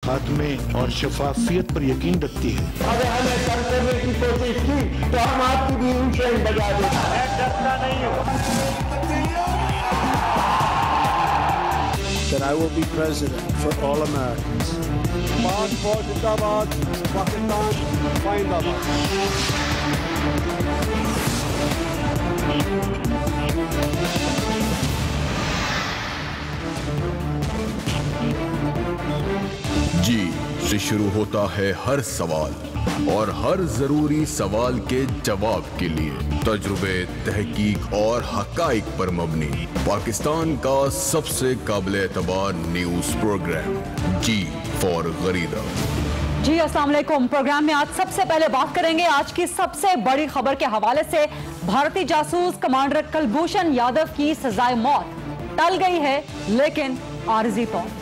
खात्मे और शफाफियत पर यकीन रखती है। अगर हमें कम करने की कोशिश की तो हम आपकी भी इंशाल्लाह बजा देंगे। मैं डरता नहीं हूँ। That I will be president for all Americans. Passport Zindabad, Pakistan, Zindabad. जी से शुरू होता है हर सवाल और हर जरूरी सवाल के जवाब के लिए तजुर्बे, तहकीक और हकाइक पर मबनी पाकिस्तान का सबसे काबिल एतबार न्यूज प्रोग्राम जी फॉर गरीदा। जी अस्सलाम वालेकुम। प्रोग्राम में आज सबसे पहले बात करेंगे आज की सबसे बड़ी खबर के हवाले से। भारतीय जासूस कमांडर कुलभूषण यादव की सजाए मौत टल गई है, लेकिन आरजी तौर।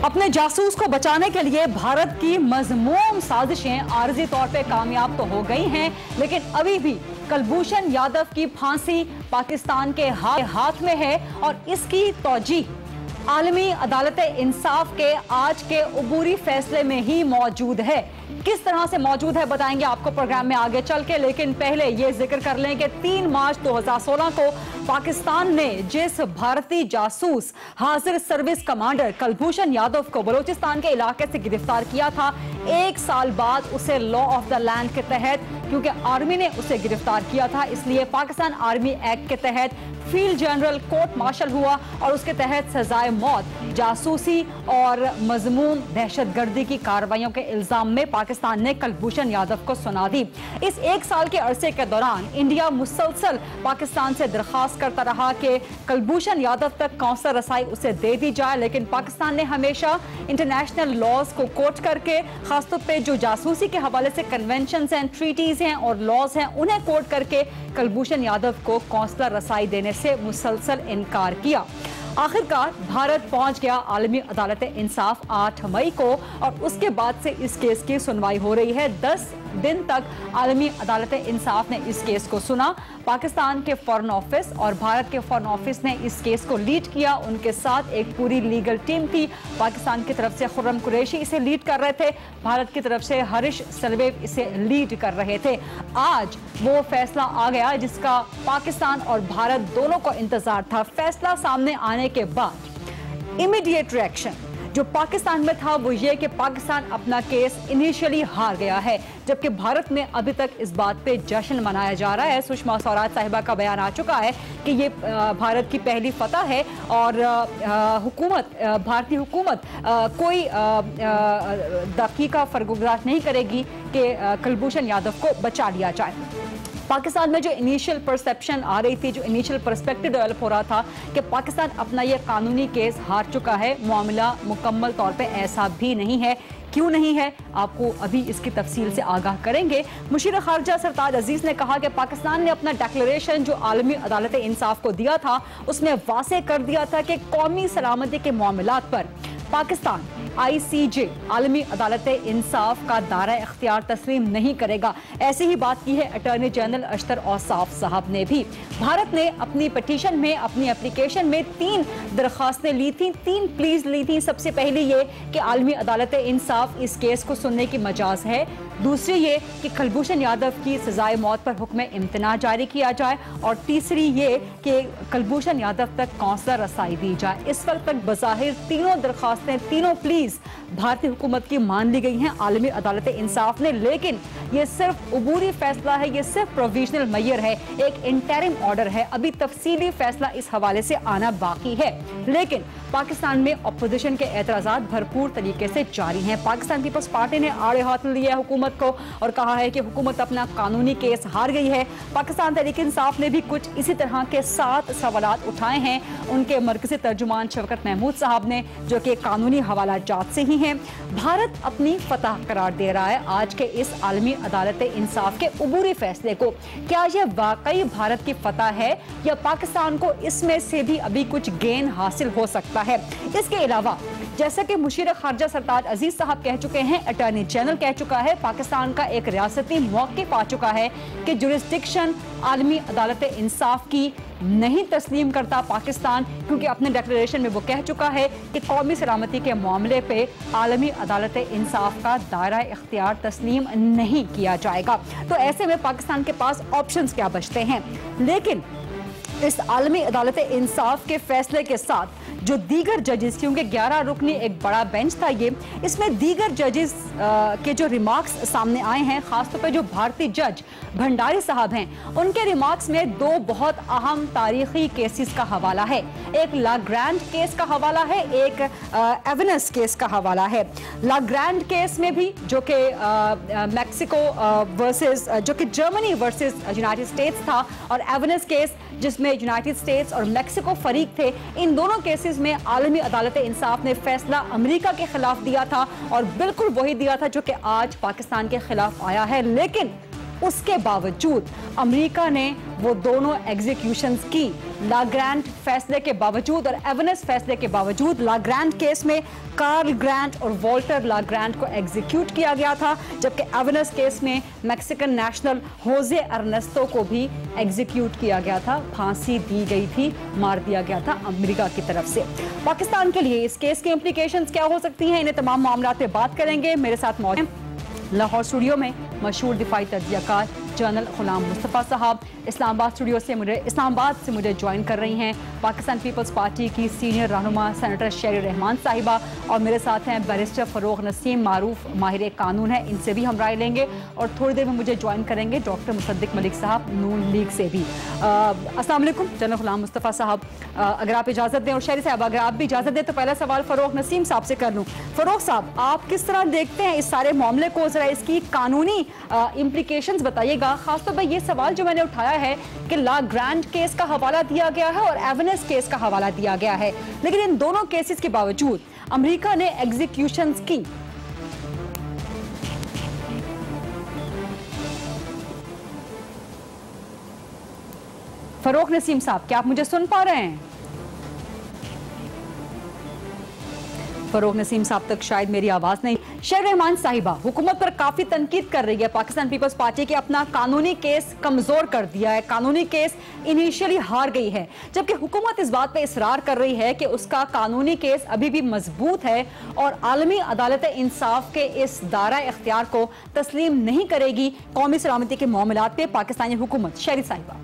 अपने जासूस को बचाने के लिए भारत की मज़मूम साजिशें आर्जी तौर पे कामयाब तो हो गई हैं, लेकिन अभी भी कुलभूषण यादव की फांसी पाकिस्तान के हाथ में है और इसकी तौजीह आलमी अदालत इंसाफ के आज के उबूरी फैसले में ही मौजूद है। किस तरह से मौजूद है बताएंगे आपको प्रोग्राम में आगे चल के, लेकिन पहले ये जिक्र कर लें कि 3 मार्च 2016 को पाकिस्तान ने जिस भारतीय जासूस हाजिर सर्विस कमांडर कुलभूषण यादव को बलूचिस्तान के इलाके से गिरफ्तार किया था, 1 साल बाद उसे लॉ ऑफ द लैंड के तहत, क्योंकि आर्मी ने उसे गिरफ्तार किया था, इसलिए पाकिस्तान आर्मी एक्ट के तहत फील्ड जनरल कोर्ट मार्शल हुआ और उसके तहत सजाए मौत जासूसी और मजमूम दहशतगर्दी की कार्रवाइयों के इल्जाम में पाकिस्तान ने कुलभूषण यादव को सुना दी। इस 1 साल के अरसे के दौरान इंडिया मुसलसल पाकिस्तान से दरखास्त करता रहा कि कुलभूषण यादव तक कौंसर रसाई उसे दे दी जाए, लेकिन पाकिस्तान ने हमेशा इंटरनेशनल लॉज को कोट करके, खासतौर पे जो जासूसी के हवाले से कन्वेंशंस हैं, ट्रीटीज हैं और लॉज हैं, उन्हें कोट करके कुलभूषण यादव को कौंसलर रसाई देने से मुसलसल इनकार किया। आखिरकार भारत पहुंच गया आलमी अदालत इंसाफ 8 मई को और उसके बाद से इस केस की सुनवाई हो रही है। 10 दिन तक आलमी अदालत इंसाफ ने इस केस को सुना। पाकिस्तान के फॉरेन ऑफिस और भारत के फॉरेन ऑफिस ने इस केस को लीड किया, उनके साथ एक पूरी लीगल टीम थी। पाकिस्तान की तरफ से खुर्रम कुरैशी इसे लीड कर रहे थे, भारत की तरफ से हरीश सलवेव इसे लीड कर रहे थे। आज वो फैसला आ गया जिसका पाकिस्तान और भारत दोनों को इंतजार था। फैसला सामने आने के बाद इमीडिएट रिएक्शन जो पाकिस्तान में था वो ये कि पाकिस्तान अपना केस इनिशियली हार गया है, जबकि भारत में अभी तक इस बात पे जश्न मनाया जा रहा है। सुषमा स्वराज साहिबा का बयान आ चुका है कि ये भारत की पहली फतह है और भारतीय हुकूमत कोई दकीका फरगुजार नहीं करेगी कि कुलभूषण यादव को बचा लिया जाए। पाकिस्तान में जो इनिशियल परसेप्शन आ रही थी, जो इनिशियल पर्सपेक्टिव डेवलप हो रहा था कि पाकिस्तान अपना ये कानूनी केस हार चुका है, मामला मुकम्मल तौर पे ऐसा भी नहीं है। क्यों नहीं है, आपको अभी इसकी तफसील से आगाह करेंगे। मुशीर खारजा सरताज अजीज ने कहा कि पाकिस्तान ने अपना डिक्लेरेशन जो आलमी अदालत इंसाफ को दिया था उसमें वाज़ेह कर दिया था कि कौमी सलामती के मामलात पर पाकिस्तान ICJ आलमी अदालत इंसाफ का दायरा इख्तियार तस्लीम नहीं करेगा। ऐसी ही बात की है अटॉर्नी जनरल अशतर औसाफ साहब ने भी। भारत ने अपनी पिटीशन में, अपनी एप्लीकेशन में 3 दरख्वास्तें ली थी, 3 प्लीज ली थी। सबसे पहली ये कि आलमी अदालत इंसाफ इस केस को सुनने की मजाज है, दूसरी ये कि कुलभूषण यादव की सजाए मौत पर हुक्म इम्तना जारी किया जाए और तीसरी ये कि कुलभूषण यादव तक कौंसलर रसाई दी जाए। इस वक्त तक बज़ाहिर तीनों दरख्वास्तें, तीनों प्लीज भारतीय हुकूमत की मान ली गई हैं आलमी अदालत इंसाफ ने, लेकिन ये सिर्फ उबूरी फैसला है, ये सिर्फ प्रोविजनल मेयर है, एक इंटरिम ऑर्डर है। अभी तफसीली फैसला इस हवाले से आना बाकी है। लेकिन पाकिस्तान में अपोजिशन के एतराज़ात भरपूर तरीके से जारी हैं। पाकिस्तान पीपल्स पार्टी ने आड़े हाथ लिया है हुकूमत को और कहा है कि हुकूमत अपना कानूनी केस हार गई है। पाकिस्तान तहरीक इंसाफ ने भी कुछ इसी तरह के 7 सवालात उठाए हैं। उनके मरकज़ी तर्जुमान शवकत महमूद साहब ने, जो कि कानूनी हवाला जात से ही हैं। भारत अपनी फतह करार दे रहा है आज के इस आलमी अदालत इंसाफ के उबूरी फैसले को। क्या यह वाकई भारत की फतह है या पाकिस्तान को इसमें से भी अभी कुछ गेन हासिल हो सकता है? इसके अलावा जैसा कि मुशीर खारजा सरताज अजीज साहब कह चुके हैं, अटॉर्नी जनरल कह चुका है, पाकिस्तान का एक रियासती मौक़िफ़ आ चुका है कि जुरिस्डिक्शन आलमी अदालत इंसाफ की नहीं तस्लीम करता पाकिस्तान, क्योंकि अपने डिक्लेरेशन में वो कह चुका है कि कौमी सलामती के मामले पे आलमी अदालत इंसाफ का दायरा इख्तियार तस्लीम नहीं किया जाएगा। तो ऐसे में पाकिस्तान के पास ऑप्शंस क्या बचते हैं? लेकिन इस आलमी अदालत इंसाफ के फैसले के साथ जो दीगर जजेस, क्योंकि 11 रुकनी एक बड़ा बेंच था ये, इसमें दीगर जजेस के जो रिमार्क्स सामने आए हैं, खासतौर पर जो भारतीय जज भंडारी साहब हैं, उनके रिमार्क्स में 2 बहुत अहम तारीखी केसेस का हवाला है। एक लाग्रांड केस का हवाला है, एक एवेनस केस का हवाला है। लाग्रांड केस में भी, जो कि मैक्सिको वर्सेस, जो कि जर्मनी वर्सेस यूनाइटेड स्टेट्स था, और एवेनस केस जिसमें यूनाइटेड स्टेट्स और मैक्सिको फरीक थे, इन दोनों केसेस में आलमी अदालत इंसाफ ने फैसला अमेरिका के खिलाफ दिया था और बिल्कुल वही दिया था जो कि आज पाकिस्तान के खिलाफ आया है। लेकिन उसके बावजूद अमेरिका ने वो दोनों एग्जीक्यूशंस की, लाग्रांड फैसले के बावजूद और एवेनस फैसले के बावजूद। लाग्रांड केस में कार्ल ग्रांट और वॉल्टर लाग्रांड को एग्जीक्यूट किया गया था, जबकि एवेनस केस में मैक्सिकन नेशनल होजे अर्नेस्टो को भी एग्जीक्यूट किया गया था, फांसी दी गई थी, मार दिया गया था अमेरिका की तरफ से। पाकिस्तान के लिए इस केस की इम्प्लीकेशंस क्या हो सकती हैं, इन्हें तमाम मामलों पे बात करेंगे। मेरे साथ मौजूद हैं लाहौर स्टूडियो में मशहूर दिफाई तज्जियाकार जनरल गुलाम मुस्तफ़ा साहब, इस्लामाबाद से मुझे ज्वाइन कर रही हैं पाकिस्तान पीपल्स पार्टी की सीनियर रहनुमा सेनेटर शेरी रहमान साहिबा, और मेरे साथ हैं बैरिस्टर फ़रोग़ नसीम, मारूफ माहिर कानून है, इनसे भी हम राय लेंगे। और थोड़ी देर में मुझे ज्वाइन करेंगे डॉक्टर मुसद्दिक मलिक साहब, नून लीग से भी। अस्सलाम वालेकुम जनरल गुलाम मुस्तफ़ा साहब, अगर आप इजाज़त दें, और शेरी साहब अगर आप भी इजाज़त दें, तो पहला सवाल फ़रोग़ नसीम साहब से कर लूँ। फ़रोग़ साहब, आप किस तरह देखते हैं इस सारे मामले को, ज़रा इसकी कानूनी इम्प्लीकेशंस बताइएगा। खासतौर पर ये सवाल जो मैंने उठाया है कि लाग्रांड केस का हवाला दिया गया है और एवेनस केस का हवाला दिया गया है, लेकिन इन दोनों केसेस के बावजूद अमेरिका ने एग्जीक्यूशंस की। फ़रोग़ नसीम साहब, क्या आप मुझे सुन पा रहे हैं? फ़रोग़ नसीम साहब तक शायद मेरी आवाज़ नहीं। शेरी रहमान साहिबा, हुकूमत पर काफ़ी तनकीद कर रही है पाकिस्तान पीपल्स पार्टी के, अपना कानूनी केस कमज़ोर कर दिया है, कानूनी केस इनिशियली हार गई है, जबकि हुकूमत इस बात पर इसरार कर रही है कि उसका कानूनी केस अभी भी मजबूत है और आलमी अदालत इंसाफ के इस दायरा इख्तियार को तस्लीम नहीं करेगी कौमी सलामती के मामलात पे पाकिस्तानी हुकूमत। शेरी साहिबा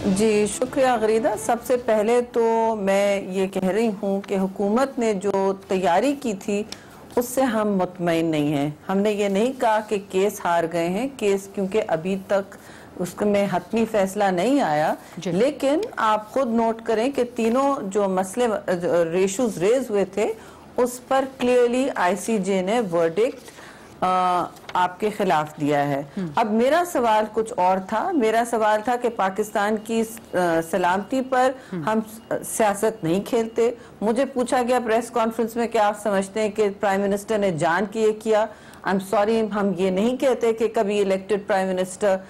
जी, शुक्रिया गरीदा। सबसे पहले तो मैं ये कह रही हूँ कि हुकूमत ने जो तैयारी की थी उससे हम मुतमईन नहीं हैं। हमने ये नहीं कहा कि केस हार गए हैं, केस क्योंकि अभी तक उसमें हतमी फैसला नहीं आया, लेकिन आप खुद नोट करें कि तीनों जो मसले रेशूज रेज हुए थे उस पर क्लियरली आईसीजे ने वर्डिक्ट आपके खिलाफ दिया है। अब मेरा सवाल कुछ और था, मेरा सवाल था कि पाकिस्तान की सलामती पर हम सियासत नहीं खेलते। मुझे पूछा गया प्रेस कॉन्फ्रेंस में कि आप समझते हैं कि प्राइम मिनिस्टर ने जान के ये किया। आई एम सॉरी, हम ये नहीं कहते कि कभी इलेक्टेड प्राइम मिनिस्टर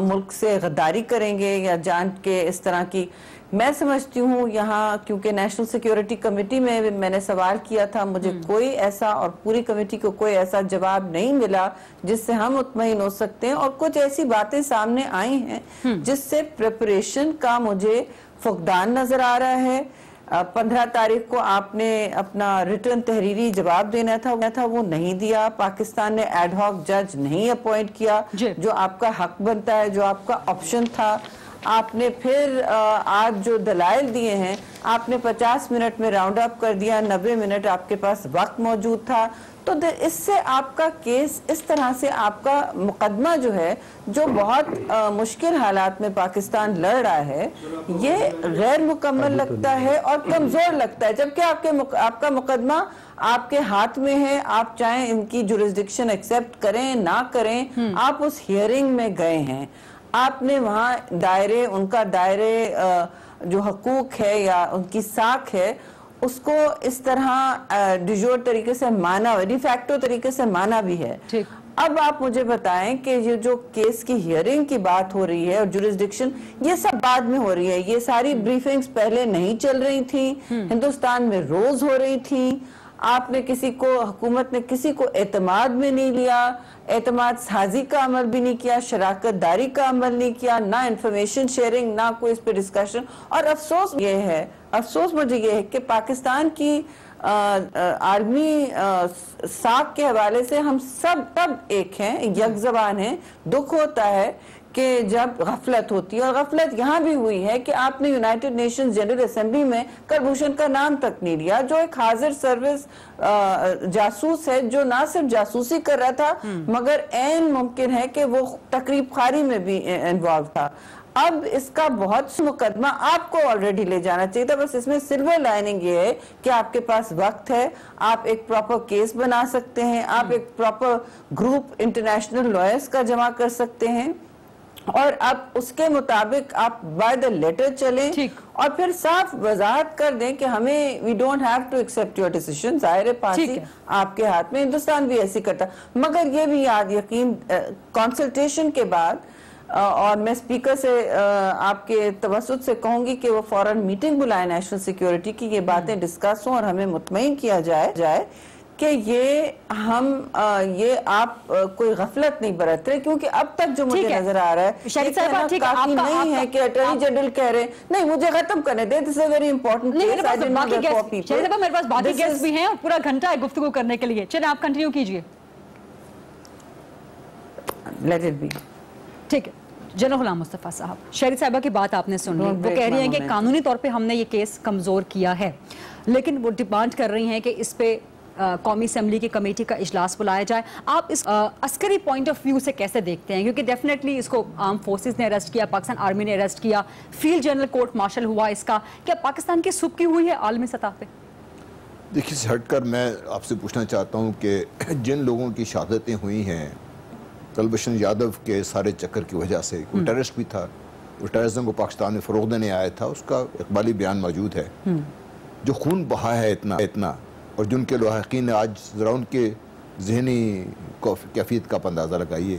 मुल्क से गद्दारी करेंगे या जान के इस तरह की। मैं समझती हूँ यहाँ, क्योंकि नेशनल सिक्योरिटी कमेटी में मैंने सवाल किया था, मुझे कोई ऐसा और पूरी कमेटी को कोई ऐसा जवाब नहीं मिला जिससे हम मुतमईन हो सकते हैं, और कुछ ऐसी बातें सामने आई हैं जिससे प्रिपरेशन का मुझे फुकदान नजर आ रहा है। 15 तारीख को आपने अपना रिटर्न तहरीरी जवाब देना था, वो नहीं दिया। पाकिस्तान ने एडहॉक जज नहीं अपॉइंट किया, जो आपका हक बनता है, जो आपका ऑप्शन था। आपने फिर आज जो दलाइल दिए हैं आपने 50 मिनट में राउंड अप कर दिया, 90 मिनट आपके पास वक्त मौजूद था। तो इससे आपका केस, इस तरह से आपका मुकदमा जो है, जो बहुत मुश्किल हालात में पाकिस्तान लड़ रहा है, ये गैर मुकम्मल लगता है और कमजोर लगता है। जबकि आपका मुकदमा आपके हाथ में है, आप चाहे इनकी जुरिस्डिक्शन एक्सेप्ट करें ना करें, आप उस हियरिंग में गए हैं, आपने वहां दायरे, उनका दायरे जो हकूक है या उनकी साख है उसको इस तरह डिजोर तरीके से माना, डिफैक्टो तरीके से माना भी है। अब आप मुझे बताएं कि ये जो केस की हियरिंग की बात हो रही है और जुरिस्डिक्शन, ये सब बाद में हो रही है, ये सारी ब्रीफिंग्स पहले नहीं चल रही थी, हिंदुस्तान में रोज हो रही थी। आपने किसी को, हुकूमत ने किसी को एतमाद में नहीं लिया, एतमाद साजी का अमल भी नहीं किया, शराकत दारी का अमल नहीं किया, ना इंफॉर्मेशन शेयरिंग, ना कोई इस पर डिस्कशन। और अफसोस ये है, अफसोस मुझे ये है कि पाकिस्तान की आर्मी साख के हवाले से हम सब एक हैं, यक ज़बान हैं। दुख होता है कि जब गफलत होती है, और गफलत यहाँ भी हुई है कि आपने यूनाइटेड नेशंस जनरल असेंबली में कुलभूषण का नाम तक नहीं लिया, जो एक हाजिर सर्विस जासूस है, जो ना सिर्फ जासूसी कर रहा था मगर ऐन मुमकिन है कि वो तकरीब खारी में भी इन्वॉल्व था। अब इसका बहुत मुकदमा आपको ऑलरेडी ले जाना चाहिए था, बस इसमें सिल्वर लाइनिंग ये है कि आपके पास वक्त है, आप एक प्रॉपर केस बना सकते हैं, आप एक प्रॉपर ग्रुप इंटरनेशनल लॉयर्स का जमा कर सकते हैं और अब उसके मुताबिक आप बाय द लेटर चलें और फिर साफ वजाहत कर दें कि हमें, we don't have to accept your decision. जाहिर फांसी आपके हाथ में, हिंदुस्तान भी ऐसी करता, मगर ये भी याद यकीन कंसल्टेशन के बाद, और मैं स्पीकर से आपके तवस्सुत से कहूंगी कि वो फौरन मीटिंग बुलाए नेशनल सिक्योरिटी की, ये बातें डिस्कस हों और हमें मुतमईन किया जाए कि ये आप कोई गफलत नहीं बरत रहे, क्योंकि अब तक जो मुझे नजर आ रहा है काफी नहीं है कि अटॉर्नी जनरल कह रहे नहीं मुझे खत्म करने दे, दिस इज वेरी इंपॉर्टेंट। मेरे पास बाकी गेस्ट भी हैं और पूरा घंटा है गुफ्तगू करने के लिए। चलिए आप कंटिन्यू कीजिए। Let it be. ठीक है, जनरल गुलाम मुस्तफा साहब, शहरी साहिबा की बात आपने सुन ली, वो कह रही हैं कि कानूनी तौर पे हमने ये केस कमजोर किया है, लेकिन वो डिमांड कर रही हैं कि इस पे कौमी असेंबली की कमेटी का इजलास बुलाया जाए। आप इस अस्करी पॉइंट ऑफ व्यू से कैसे देखते हैं? क्योंकि डेफिनेटली इसको आर्म फोर्सेस ने अरेस्ट किया, पाकिस्तान आर्मी ने अरेस्ट किया, फील्ड जनरल कोर्ट मार्शल हुआ, इसका क्या पाकिस्तान की सुबकी हुई है आलमी सतह पे? देखिए, इससे हटकर मैं आपसे पूछना चाहता हूँ कि जिन लोगों की शहादतें हुई हैं कुलभूषण यादव के सारे चक्कर की वजह से, कोई टेररिस्ट भी था, उस टेररिज्म को पाकिस्तान में फ़रोग़ देने आया था, उसका इकबाली बयान मौजूद है। जो खून बहा है इतना और जिनके लवाहिकीन ने आज ज़रा उनके जहनी कैफियत का अंदाज़ा लगाइए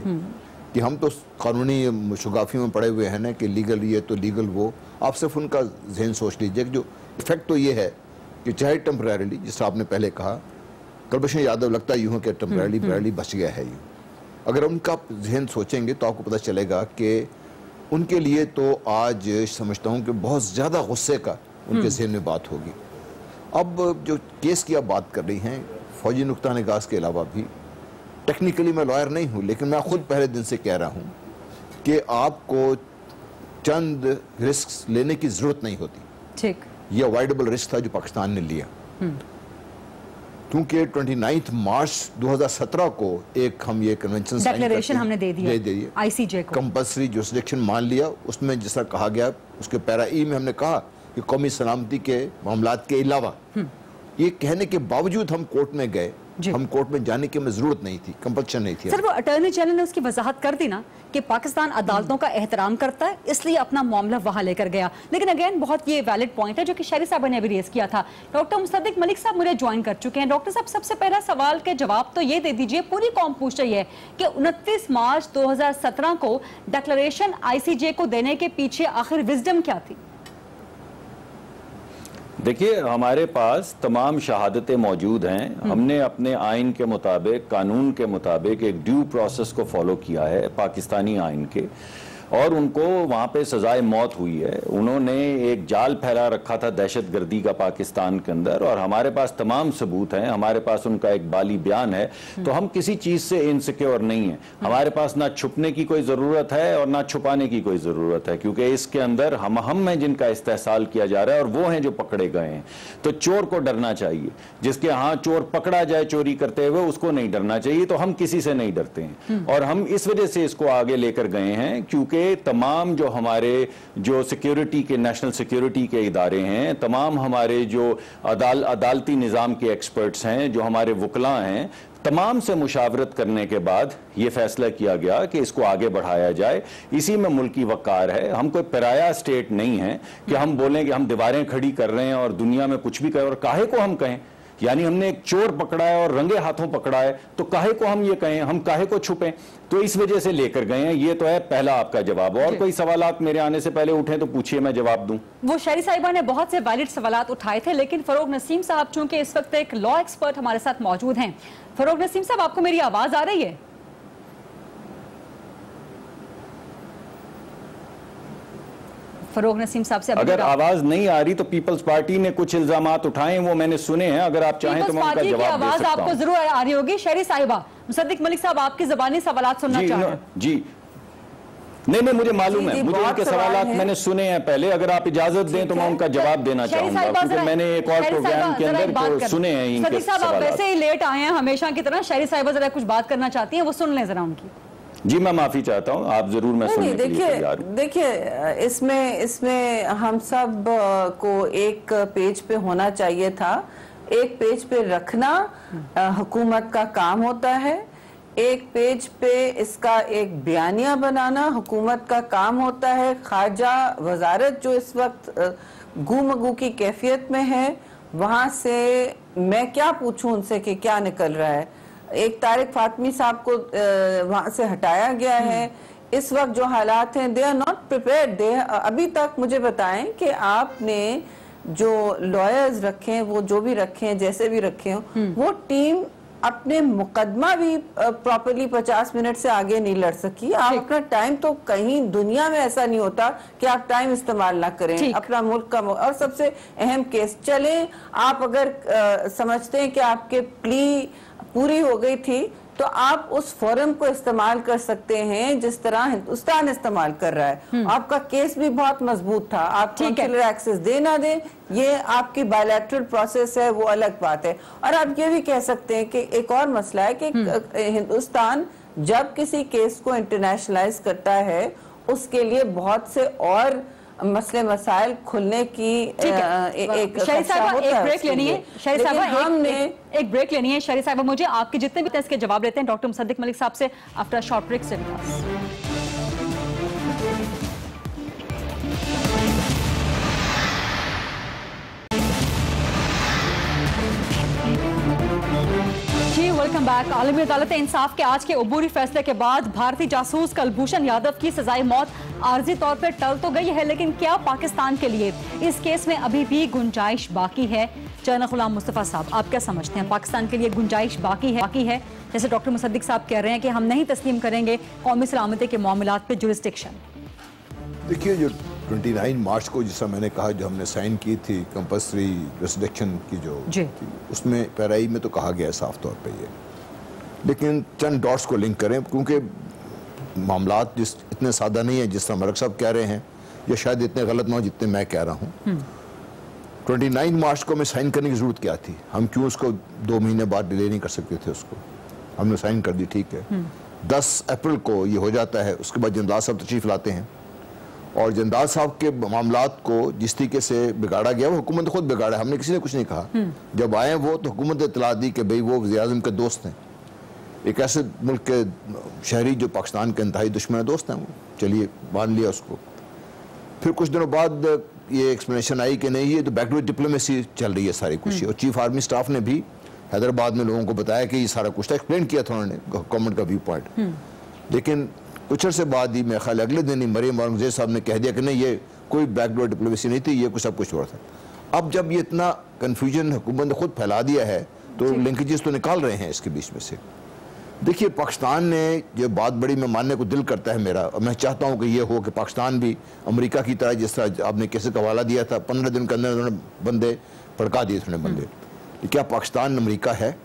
कि हम तो कानूनी शुगाफियों में पड़े हुए हैं ना कि लीगल ये तो लीगल वो। आप सिर्फ उनका जहन सोच लीजिए कि जो इफेक्ट तो ये है कि चाहे टेम्परेरली, जिस आपने पहले कहा, कुलभूषण यादव लगता यूँ है कि टेम्परेरली बच गया है। यूँ अगर उनका जहन सोचेंगे तो आपको पता चलेगा कि उनके लिए तो आज समझता हूँ कि बहुत ज़्यादा गुस्से का उनके जहन में बात होगी। अब जो केस की आप बात कर रही हैं, फौजी नुक्ता निगाह के अलावा भी, टेक्निकली मैं लॉयर नहीं हूँ, लेकिन मैं खुद पहले दिन से कह रहा हूँ कि आपको चंद रिस्क लेने की ज़रूरत नहीं होती। ठीक, ये अवॉइडेबल रिस्क था जो पाकिस्तान ने लिया, क्योंकि 29 मार्च 2017 को एक हम ये कन्वेंशन डिक्लेरेशन हमने दे दिया आईसीजे को, कंपल्सरी जुरिस्डिक्शन मान लिया। उसमें जैसा कहा गया, उसके पैरा ई में हमने कहा कि कौमी सलामती के मामलात के अलावा, ये कहने के बावजूद हम कोर्ट में गए, हम कोर्ट में जाने की हमें जरूरत नहीं थी, कंपल्शन नहीं थी। सर, वो अटॉर्नी जनरल ने उसकी वजाहत कर दी ना कि पाकिस्तान अदालतों का एहतराम करता है, इसलिए अपना मामला वहां लेकर गया। लेकिन अगेन बहुत ये वैलिड पॉइंट है जो कि शहरी साहब ने अभी रेज किया था। डॉक्टर मुस्तदिक मलिक साहब मुझे ज्वाइन कर चुके हैं। डॉक्टर साहब, सबसे पहला सवाल के जवाब तो ये दे दीजिए, पूरी कौम पूछ रही है कि 29 मार्च 2017 को डिक्लेरेशन आईसीजे को देने के पीछे आखिर विजडम क्या थी? देखिए, हमारे पास तमाम शहादतें मौजूद हैं। हमने अपने आइन के मुताबिक, कानून के मुताबिक एक ड्यू प्रोसेस को फॉलो किया है, पाकिस्तानी आइन के। और उनको वहाँ पे सजाए मौत हुई है। उन्होंने एक जाल फैला रखा था दहशतगर्दी का पाकिस्तान के अंदर, और हमारे पास तमाम सबूत हैं, हमारे पास उनका एक बाली बयान है। तो हम किसी चीज़ से इनसिक्योर नहीं है, हमारे पास ना छुपने की कोई ज़रूरत है और ना छुपाने की कोई ज़रूरत है, क्योंकि इसके अंदर हम हैं जिनका इस्तेहसाल किया जा रहा है और वो हैं जो पकड़े गए हैं। तो चोर को डरना चाहिए, जिसके यहाँ चोर पकड़ा जाए चोरी करते हुए उसको नहीं डरना चाहिए। तो हम किसी से नहीं डरते हैं और हम इस वजह से इसको आगे लेकर गए हैं, क्योंकि तमाम जो हमारे जो सिक्योरिटी के नेशनल सिक्योरिटी के इदारे हैं, तमाम हमारे जो अदालती निज़ाम के एक्सपर्ट्स हैं, जो हमारे वकला हैं, तमाम से मुशावरत करने के बाद ये फैसला किया गया कि इसको आगे बढ़ाया जाए। इसी में मुल्की वक़ार है। हम कोई पराया स्टेट नहीं है कि हम बोलें कि हम दीवारें खड़ी कर रहे हैं और दुनिया में कुछ भी करें, और काहे को हम कहें, यानी हमने एक चोर पकड़ा है और रंगे हाथों पकड़ा है, तो काहे को हम ये कहें, हम काहे को छुपें। तो इस वजह से लेकर गए हैं। ये तो है पहला आपका जवाब। और कोई सवालात मेरे आने से पहले उठे तो पूछिए, मैं जवाब दूं। वो शहरी साहिबा ने बहुत से वैलिड सवालात उठाए थे, लेकिन फरोग नसीम साहब चूंकि इस वक्त एक लॉ एक्सपर्ट हमारे साथ मौजूद हैं। फरोग नसीम साहब, आपको मेरी आवाज आ रही है? फरोग नसीम साहब से अगर आवाज नहीं आ रही तो पीपल्स पार्टी ने कुछ इल्जामात उठाए, वो मैंने सुने हैं, अगर आप चाहें तो मैं उनका जवाब दे सकता हूं। आपको जरूर आ रही होगी। शहरी साहिबा, मुसद्दिक मलिक साहब आपकी ज़बानी सवालात सुनना चाह रहे हैं। जी नहीं, मुझे मालूम है, मुझे उनके सवालात मैंने सुने हैं पहले। अगर आप इजाजत दें तो मैं उनका जवाब देना चाहूंगा, क्योंकि मैंने एक और प्रोग्राम के अंदर तो सुने हैं इनके सवालात। आप वैसे ही लेट आए हैं हमेशा की तरह। शहरी साहिबा जरा कुछ बात करना चाहती हैं, वो सुन लें जरा उनकी। जी मैं माफी चाहता हूँ, आप जरूर, मैं सुनने के लिए तैयार हूं। देखिए इसमें हम सब को एक पेज पे होना चाहिए था। एक पेज पे रखना हुकूमत का काम होता है, एक पेज पे इसका एक बयानिया बनाना हुकूमत का काम होता है। खारजा वजारत जो इस वक्त गुमगू की कैफियत में है, वहां से मैं क्या पूछूं उनसे कि क्या निकल रहा है। एक तारिक फातमी साहब को वहां से हटाया गया है। इस वक्त जो हालात हैं, दे आर नॉट प्रिपेयर्ड। अभी तक मुझे बताएं कि आपने जो लॉयर्स रखे हैं, वो जो भी रखे हैं, जैसे भी रखे हो, वो टीम अपने मुकदमा भी प्रॉपर्ली 50 मिनट से आगे नहीं लड़ सकी। आप अपना टाइम, तो कहीं दुनिया में ऐसा नहीं होता कि आप टाइम इस्तेमाल ना करें अपना मुल्क का। और सबसे अहम केस, चले आप अगर समझते हैं कि आपके प्ली पूरी हो गई थी, तो आप उस फोरम को इस्तेमाल कर सकते हैं जिस तरह हिंदुस्तान इस्तेमाल कर रहा है। आपका केस भी बहुत मजबूत था। आप कॉन्सुलर एक्सेस दे ना दें, ये आपकी बायलैटरल प्रोसेस है, वो अलग बात है। और आप ये भी कह सकते हैं कि एक और मसला है कि हिंदुस्तान जब किसी केस को इंटरनेशनलाइज करता है, उसके लिए बहुत से और मसले मसाइल खुलने की एक ब्रेक लेनी है। शहरी साहिबा, हमने एक ब्रेक लेनी है। शहरी साहिबा, मुझे आपके जितने भी इसके जवाब लेते हैं डॉक्टर मुसद्दिक मलिक साहब से आफ्टर शॉर्ट ब्रेक से। Welcome back. आलमी अदालत इंसाफ के आज के अबूरी फैसले के बाद भारतीय जासूस कुलभूषण यादव की सजाए मौत आर्जी तौर पर टल तो गई है, लेकिन क्या पाकिस्तान के लिए इस केस में अभी भी गुंजाइश बाकी है? जनरल गुलाम मुस्तफा साहब, आप क्या समझते हैं, पाकिस्तान के लिए गुंजाइश बाकी है? जैसे डॉक्टर मुसद्दिक साहब कह रहे हैं कि हम नहीं तस्लीम करेंगे कौमी सलामती के मामलात पे जुरिस्डिक्शन। देखिए, जो 29 मार्च को जिसका मैंने कहा, जो हमने साइन की थी कंपल्सरी जुरिस्डिक्शन की जो थी, उसमें पैराई में तो कहा गया साफ तौर पे ये, लेकिन चंद डॉट्स को लिंक करें, क्योंकि मामलात जिस इतने सादा नहीं है जिस तरह मलिक साहब कह रहे हैं, या शायद इतने गलत ना हो जितने मैं कह रहा हूँ। 29 मार्च को हमें साइन करने की ज़रूरत क्या थी? हम क्यों उसको 2 महीने बाद डिले नहीं कर सकते थे? उसको हमने साइन कर दी, ठीक है। 10 अप्रैल को ये हो जाता है। उसके बाद जंदाल साहब तशरीफ लाते हैं, और जंदाल साहब के मामलात को जिस तरीके से बिगाड़ा गया, वो हुकूमत ने खुद बिगाड़ा, हमने किसी ने कुछ नहीं कहा। जब आए वो, तो हुकूमत ने इतला दी कि भाई वो वज़ीर आज़म के दोस्त हैं, एक ऐसे मुल्क के शहरी जो पाकिस्तान के इंतहाई दुश्मन दोस्त हैं वो, चलिए मान लिया उसको। फिर कुछ दिनों बाद ये एक्सप्लेनेशन आई कि नहीं, ये तो बैकडोर डिप्लोमेसी चल रही है सारी कुछ, और चीफ आर्मी स्टाफ ने भी हैदराबाद में लोगों को बताया कि ये सारा कुछ था, एक्सप्लेन किया था उन्होंने गवर्नमेंट का व्यू पॉइंट। लेकिन कुछ अर्से बाद ही, मेरे ख्याल अगले दिन ही मरीम औरंगजेब साहब ने कह दिया कि नहीं, ये कोई बैकडोर डिप्लोमेसी नहीं थी, ये कुछ सब कुछ हो रहा था। अब जब ये इतना कन्फ्यूजन हुकूमत ने खुद फैला दिया है, तो लिंकेजेस तो निकाल रहे हैं इसके बीच में से। देखिए, पाकिस्तान ने ये बात बड़ी मैं मानने को दिल करता है मेरा, और मैं चाहता हूँ कि ये हो कि पाकिस्तान भी अमेरिका की तरह, जिस तरह आपने कैसे का हवाला दिया था, 15 दिन के अंदर उन्होंने बंदे भड़का दिए थे बंदे। क्या पाकिस्तान अमेरिका है?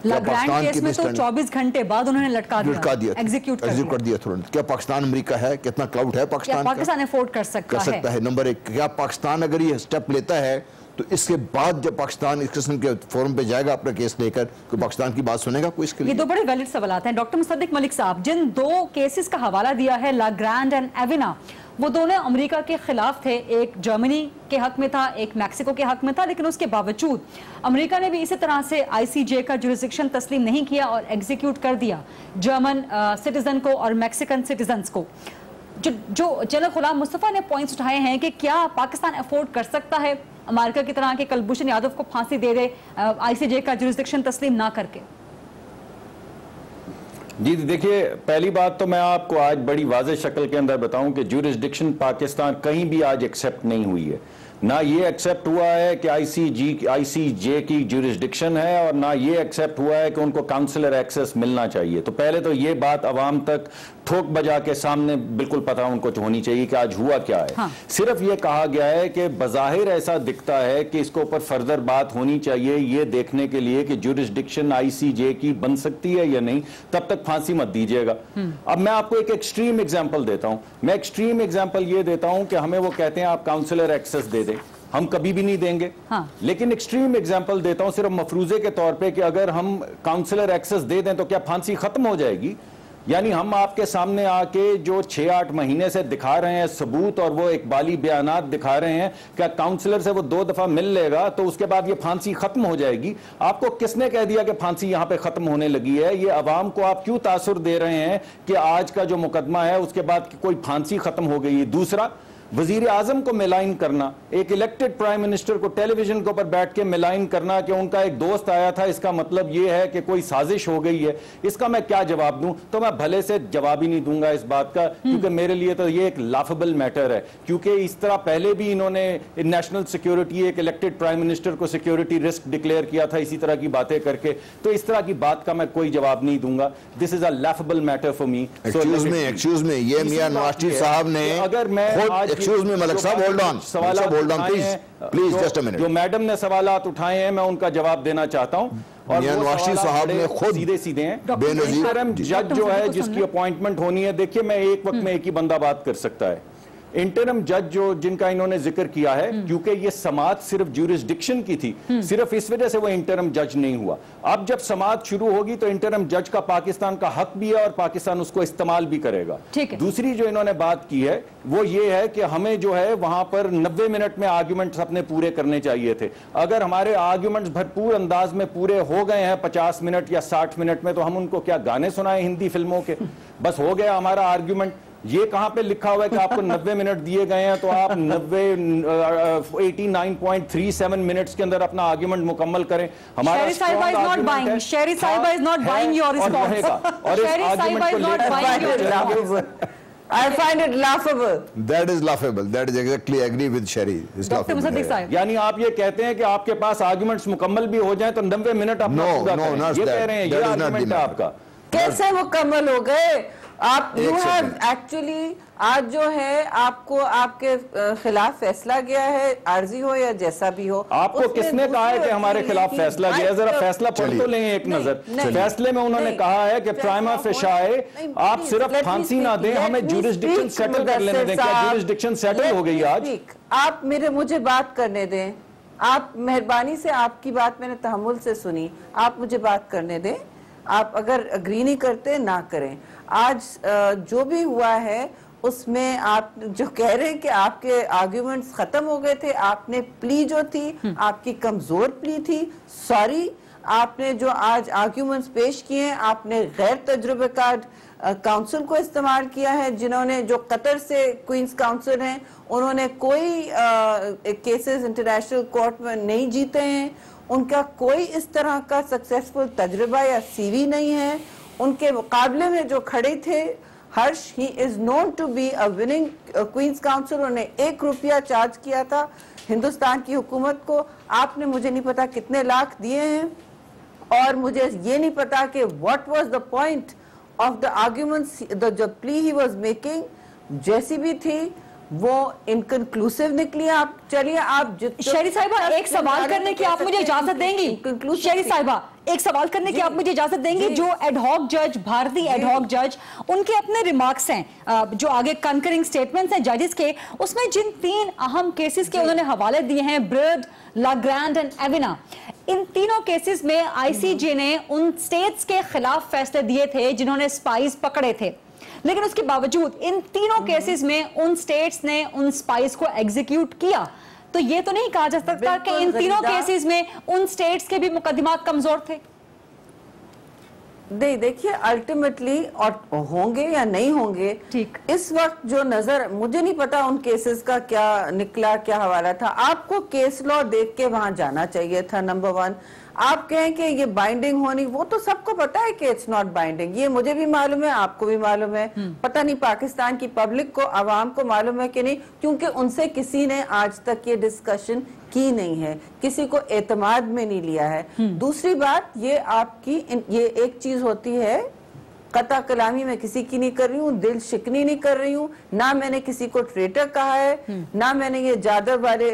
पाकिस्तान केस में तो 24 घंटे बाद उन्होंने लटका दिया, एग्जीक्यूट कर दिया तुरंत। क्या पाकिस्तान अमेरिका है? कितना क्लाउड है पाकिस्तान अफोर्ड कर सकता है? नंबर एक, क्या पाकिस्तान अगर ये स्टेप लेता है तो इसके बाद जब पाकिस्तान इस किस्म के फोरम पे जाएगा अपना केस लेकर, कोई पाकिस्तान की बात सुनेगा कोई इसके लिए? ये दो बड़े वैलिड सवाल हैं। डॉक्टर मुसद्दिक मलिक साहब, जिन दो केसेस का हवाला दिया है, लाग्रांड एंड एविना, वो दोनों अमेरिका के खिलाफ थे। एक जर्मनी के हक में था, एक मैक्सिको के हक में था, लेकिन उसके बावजूद अमेरिका ने भी इसी तरह से ICJ का जुरिसडिक्शन तस्लीम नहीं किया और एग्जीक्यूट कर दिया जर्मन सिटीजन को और मैक्सिकन सिटीजन्स को। जो जनरल गुलाम मुस्तफा ने पॉइंट्स उठाए हैं कि क्या पाकिस्तान अफोर्ड कर सकता है अमेरिका की तरह के कुलभूषण यादव को फांसी दे दे ICJ का जुरिसडिक्शन तस्लीम ना करके? जी देखिए, पहली बात तो मैं आपको आज बड़ी वाज़ेह शक्ल के अंदर बताऊं कि जुरिसडिक्शन पाकिस्तान कहीं भी आज एक्सेप्ट नहीं हुई है। ना ये एक्सेप्ट हुआ है कि ICJ की जुरिसडिक्शन है, और ना ये एक्सेप्ट हुआ है कि उनको काउंसलर एक्सेस मिलना चाहिए। तो पहले तो ये बात अवाम तक ठोक बजा के सामने बिल्कुल पता उनको होनी चाहिए कि आज हुआ क्या है। हाँ। सिर्फ ये कहा गया है कि बज़ाहिर ऐसा दिखता है कि इसके ऊपर फर्दर बात होनी चाहिए ये देखने के लिए कि जुरिसडिक्शन ICJ की बन सकती है या नहीं, तब तक फांसी मत दीजिएगा। अब मैं आपको एक एक्सट्रीम एग्जाम्पल देता हूं। मैं एक्सट्रीम एग्जाम्पल ये देता हूं कि हमें वो कहते हैं आप काउंसलर एक्सेस दे दें, हम कभी भी नहीं देंगे। हाँ। लेकिन एक्सट्रीम एग्जाम्पल देता हूं सिर्फ मफरूजे के तौर पे कि अगर हम काउंसलर एक्सेस दे दें तो क्या फांसी खत्म हो जाएगी? यानी हम आपके सामने आके जो 6-8 महीने से दिखा रहे हैं सबूत और वो इकबाली बयानात दिखा रहे हैं, क्या काउंसलर से वो 2 दफा मिल लेगा तो उसके बाद ये फांसी खत्म हो जाएगी? आपको किसने कह दिया कि फांसी यहां पे खत्म होने लगी है? ये अवाम को आप क्यों तासुर दे रहे हैं कि आज का जो मुकदमा है उसके बाद कोई फांसी खत्म हो गई है? दूसरा, वजीर आजम को मिलाइन करना, एक इलेक्टेड प्राइम मिनिस्टर को टेलीविजन के ऊपर बैठ के मिलाइन करना कि उनका एक दोस्त आया था, इसका मतलब यह है कि कोई साजिश हो गई है। इसका मैं क्या जवाब दूं? तो मैं भले से जवाब ही नहीं दूंगा इस बात का, क्योंकि मेरे लिए तो ये एक लाफेबल मैटर है। क्योंकि इस तरह पहले भी इन्होंने नेशनल सिक्योरिटी, एक इलेक्टेड प्राइम मिनिस्टर को सिक्योरिटी रिस्क डिक्लेयर किया था इसी तरह की बातें करके। तो इस तरह की बात का मैं कोई जवाब नहीं दूंगा। This is a laughable matter for me. Excuse me, ये मियां नवाज शरीफ साहब ने, अगर मैं एक्सक्यूज मी मलिक साहब, hold on please just a minute. जो मैडम ने सवालात उठाए हैं मैं उनका जवाब देना चाहता हूं, और नवाज शरीफ साहब ने खुद सीधे हैं। बेनजीर जज जो है जिसकी अपॉइंटमेंट होनी है, देखिए मैं एक वक्त में एक ही बंदा बात कर सकता है। इंटरम जज जो जिनका इन्होंने जिक्र किया है, क्योंकि ये समाअत सिर्फ ज्यूरिसडिक्शन की थी, सिर्फ इस वजह से वो इंटरम जज नहीं हुआ। अब जब समाअत शुरू होगी तो इंटरम जज का पाकिस्तान का हक भी है और पाकिस्तान उसको इस्तेमाल भी करेगा। दूसरी जो इन्होंने बात की है वो ये है कि हमें जो है वहां पर 90 मिनट में आर्ग्यूमेंट्स अपने पूरे करने चाहिए थे। अगर हमारे आर्ग्यूमेंट्स भरपूर अंदाज में पूरे हो गए हैं 50 मिनट या 60 मिनट में, तो हम उनको क्या गाने सुनाए हिंदी फिल्मों के? बस हो गया हमारा आर्ग्यूमेंट। ये कहां पे लिखा हुआ है कि आपको 90 मिनट दिए गए हैं तो आप 89.37 मिनट्स के अंदर अपना आर्ग्यूमेंट मुकम्मल करें? हमारा और इस आर्ग्यूमेंट को I find it laughable. That is laughable. That is exactly agree with Sherry. यानी आप ये कहते हैं कि आपके पास आर्गुमेंट्स मुकम्मल भी हो जाएं तो 90 मिनट आप पूरा करें, ये कह रहे हैं, ये आर्गुमेंट है आपका? कैसे मुकम्मल हो गए आप? यू हैव एक्चुअली आज जो है आपको आपके खिलाफ फैसला गया है, आर्जी हो या जैसा भी हो। आपको किसने कहा है कि हमारे खिलाफ फैसला गया? जरा फैसला पढ़ तो लें एक नजर। फैसले में उन्होंने कहा है कि प्राइमा फेशाए आप सिर्फ फांसी ना दें, हमें ज्यूरिसडिक्शन सेटल कर लेने दें। क्या ज्यूरिसडिक्शन सेटल हो गई आज? आप मुझे बात करने दें। आप मेहरबानी से, आपकी बात मैंने तहम्मुल से सुनी, आप मुझे बात करने दें। आप अगर अग्री नहीं करते ना करें। आज जो भी हुआ है उसमें आप जो कह रहे हैं कि आपके आर्ग्यूमेंट्स खत्म हो गए थे, आपने प्ली जो थी आपकी कमजोर प्ली थी। सॉरी, आपने जो आज आर्ग्यूमेंट्स पेश किए हैं आपने गैर तजुर्बेकार काउंसिल को इस्तेमाल किया है, जिन्होंने जो कतर से क्वींस काउंसिल हैं उन्होंने कोई केसेस इंटरनेशनल कोर्ट में नहीं जीते हैं। उनका कोई इस तरह का सक्सेसफुल तजुर्बा या सीवी नहीं है। उनके मुकाबले में जो खड़े थे Harsh, he is known to be a winning queen's counsel. उन्होंने 1 रुपया चार्ज किया था हिंदुस्तान की हुकूमत को। आपने मुझे नहीं पता कितने लाख दिए हैं और मुझे ये नहीं पता कि what was the point of the arguments, the plea he was making जैसी भी थी वो इनकंक्लूसिव निकली। आप चलिए, आप शहरी साहिबा एक सवाल करने की आप मुझे इजाजत देंगी? शहरी साहिबा एक सवाल करने की आप मुझे इजाजत देंगी? जो एडहॉक जज, भारतीय एडहॉक जज, उनके अपने रिमार्क्स हैं जो आगे कंकरिंग स्टेटमेंट्स हैं जजेस के, उसमें जिन 3 अहम केसेस के उन्होंने हवाले दिए हैं, ब्रड, लाग्रांड एंड एविना, इन तीनों केसेस में आईसीजे ने उन स्टेट्स के खिलाफ फैसले दिए थे जिन्होंने स्पाइस पकड़े थे, लेकिन उसके बावजूद इन तीनों केसेस में उन स्टेट्स ने उन स्पाइस को एग्जीक्यूट किया। तो ये तो नहीं कहा जा सकता कि इन तीनों केसेस में उन स्टेट्स के भी मुकदमात कमजोर थे। देखिए अल्टीमेटली और होंगे या नहीं होंगे, ठीक इस वक्त जो नजर, मुझे नहीं पता उन केसेस का क्या निकला, क्या हवाला था। आपको केस लॉ देख के वहां जाना चाहिए था। नंबर 1, आप कहें कि ये बाइंडिंग होनी, वो तो सबको पता है कि इट्स नॉट बाइंडिंग, ये मुझे भी मालूम है, आपको भी मालूम है, पता नहीं पाकिस्तान की पब्लिक को, आवाम को मालूम है कि नहीं, क्योंकि उनसे किसी ने आज तक ये डिस्कशन की नहीं है, किसी को एतमाद में नहीं लिया है। दूसरी बात, ये आपकी ये एक चीज होती है, कता कलामी मैं किसी की नहीं कर रही हूँ, दिल शिकनी नहीं कर रही हूँ, ना मैंने किसी को ट्रेटर कहा है, ना मैंने ये जादव वाले